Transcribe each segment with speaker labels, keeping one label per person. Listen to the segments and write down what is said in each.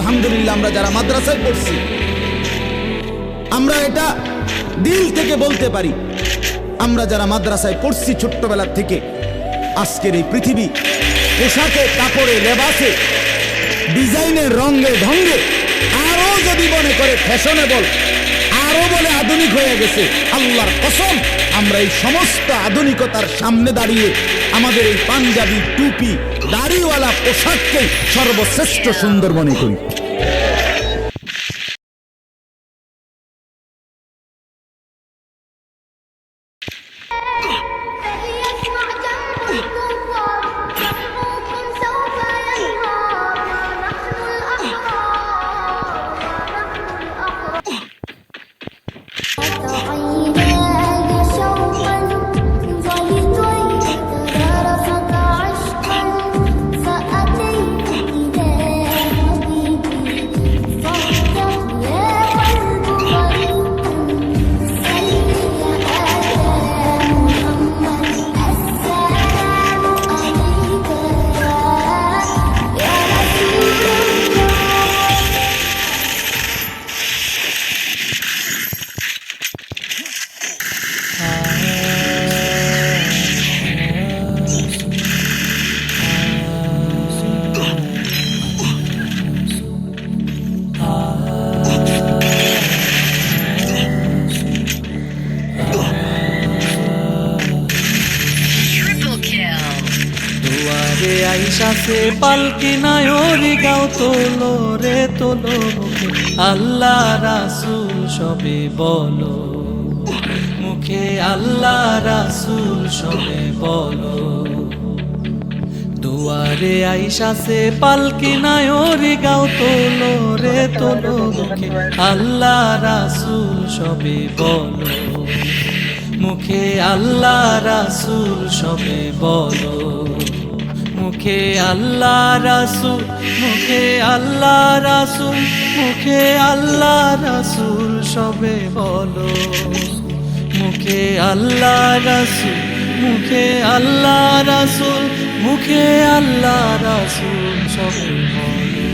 Speaker 1: আলহামদুলিল্লাহ আমরা যারা মাদ্রাসায় পড়ছি আমরা এটা দিল থেকে বলতে পারি, আমরা যারা মাদ্রাসায় পড়ছি ছোট্টবেলার থেকে, আজকের এই পৃথিবী পোশাকে কাপড়ে লেবাসে ডিজাইনের রঙে ঢঙ্গে আরো যদি মনে করে ফ্যাশনেবল, আরো বলে আধুনিক হয়ে গেছে, আল্লাহর কসম আমরা এই সমস্ত আধুনিকতার সামনে দাঁড়িয়ে আমাদের এই পাঞ্জাবি টুপি দাড়িওয়ালা পোশাককে সর্বশ্রেষ্ঠ সুন্দর মনে করি।
Speaker 2: আইসা সে পালকি নায়রি গাও তোলো রে তোলো, আল্লাহ রাসূল সবে বলো, মুখে আল্লাহ রাসূল সবে বলো। দুয়ারে আইসা সে পালকি নায়রি গাও তোলো রে তোলো, মুখে আল্লাহ রাসূল সবে বলো, মুখে আল্লাহ রাসূল সবে বলো, মুখে আল্লাহ রাসূল, মুখে আল্লাহ রাসূল, মুখে আল্লাহ রাসূল সবে বলো, মুখে আল্লাহ রাসূল, মুখে আল্লাহ রাসূল, মুখে আল্লাহ রাসূল সবে বলো।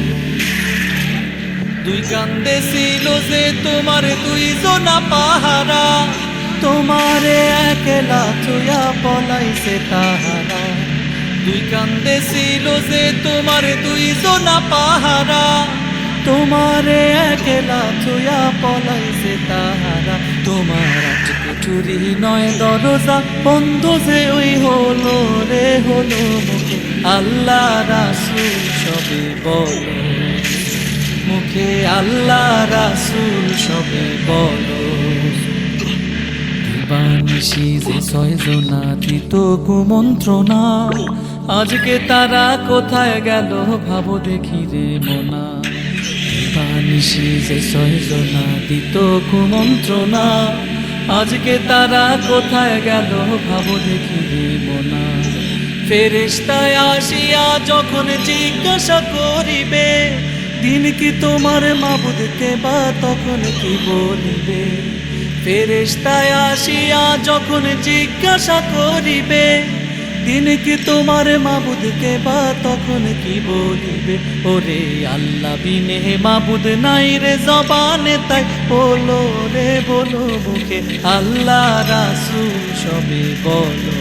Speaker 2: দুই কান্দে ছিল যে তোমার দুইজনা পাহারা, তোমারে একলা থুয়া পলাইছে তাহারা। দুই কান্দে ছিল যে তোমার দুইজনা পাহারা, তোমারে একলা থুয়া পলাইছে তাহারা। তোমার আজ কুঠুরি নয় দরজা বন্ধ যে ওই হলো রে হলো, মুখে আল্লাহ রাসূল সবে বলো, মুখে আল্লাহ রাসূল সবে বলো। দিবানিশি যে ছয়জনা দিত কুমন্ত্রণা, আজকে তারা কোথায় গেল ভাবো দেখি রে মনা। দিবানিশি যে ছয়জনা দিত কুমন্ত্রণা, আজকে তারা কোথায় গেল ভাবো দেখি রে মনা। ফেরেশতায় আসিয়া যখন জিজ্ঞাসা করিবে, দিন কি তোমার মাবুদকে বা তখন কি বলিবে। ফেরেশতায় আসিয়া যখন জিজ্ঞাসা করিবে, দিন কি তোমার মাবুদকে বা তখন কি বলিবে। ওরে আল্লাহ বিনে মাবুদ নাই রে জবানে, তাই বলো রে বলো, মুখে আল্লাহ রাসূল সবে বলো,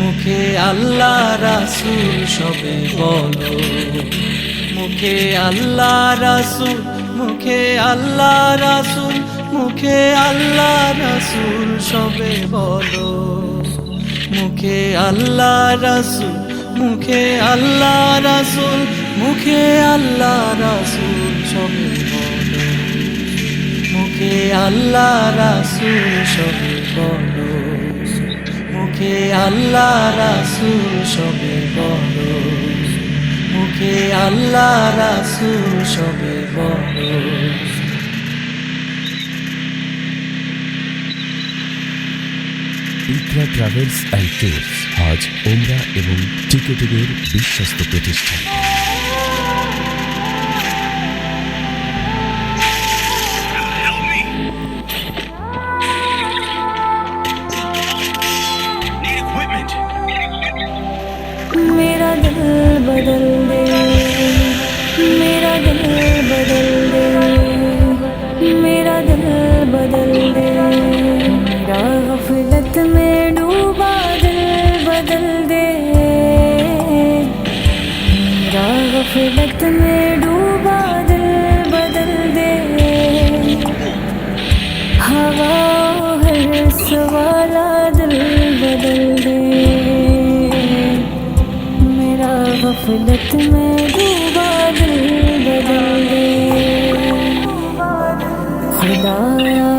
Speaker 2: মুখে আল্লাহ রাসূল সবে বলো, মুখে আল্লাহ রাসূল, মুখে আল্লাহ রাসূল, মুখে আল্লাহ রাসূল সবে বলো, মুখে আল্লাহ রাসূল, মুখে আল্লাহ রাসূল, মুখে আল্লাহ রাসূল সবে বলো, মুখে আল্লাহ রাসূল সবে বলো, মুখে আল্লাহ রাসূল সবে বলো, মুখে আল্লাহ রাসূল সবে বলো।
Speaker 3: ইকরা ট্রাভেলস অ্যান্ড ট্যুরস হজ, ওমরা এবং টিকেটিংয়ের বিশ্বস্ত প্রতিষ্ঠান।
Speaker 4: मेरा दिल बदल दे, मेरा दिल गफलत में डूबा दिल बदल दे, हवा हर्स वाला दिल बदल दे, मेरा गफलत में डूबा दिल बदल दे। खुदाया